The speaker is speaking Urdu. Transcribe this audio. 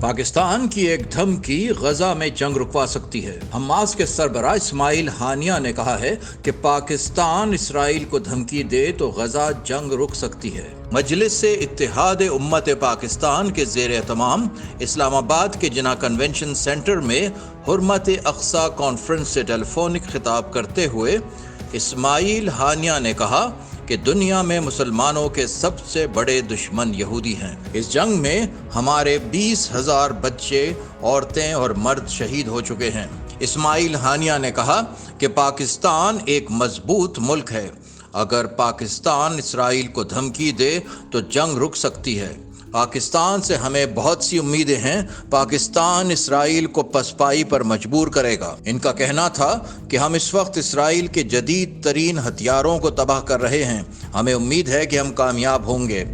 پاکستان کی ایک دھمکی غزہ میں جنگ رکوا سکتی ہے۔ حماس کے سربراہ اسماعیل ہانیہ نے کہا ہے کہ پاکستان اسرائیل کو دھمکی دے تو غزہ جنگ رک سکتی ہے۔ مجلس اتحاد امت پاکستان کے زیر اہتمام اسلام آباد کے جناح کنونشن سینٹر میں حرمت اقصی کانفرنس سے ٹیلی فونک خطاب کرتے ہوئے اسماعیل ہانیہ نے کہا کہ دنیا میں مسلمانوں کے سب سے بڑے دشمن یہودی ہیں۔ اس جنگ میں ہمارے 20,000 بچے، عورتیں اور مرد شہید ہو چکے ہیں۔ اسماعیل ہانیہ نے کہا کہ پاکستان ایک مضبوط ملک ہے۔ اگر پاکستان اسرائیل کو دھمکی دے تو جنگ رک سکتی ہے۔ پاکستان سے ہمیں بہت سی امیدیں ہیں۔ پاکستان اسرائیل کو پسپائی پر مجبور کرے گا۔ ان کا کہنا تھا کہ ہم اس وقت اسرائیل کے جدید ترین ہتھیاروں کو تباہ کر رہے ہیں۔ ہمیں امید ہے کہ ہم کامیاب ہوں گے۔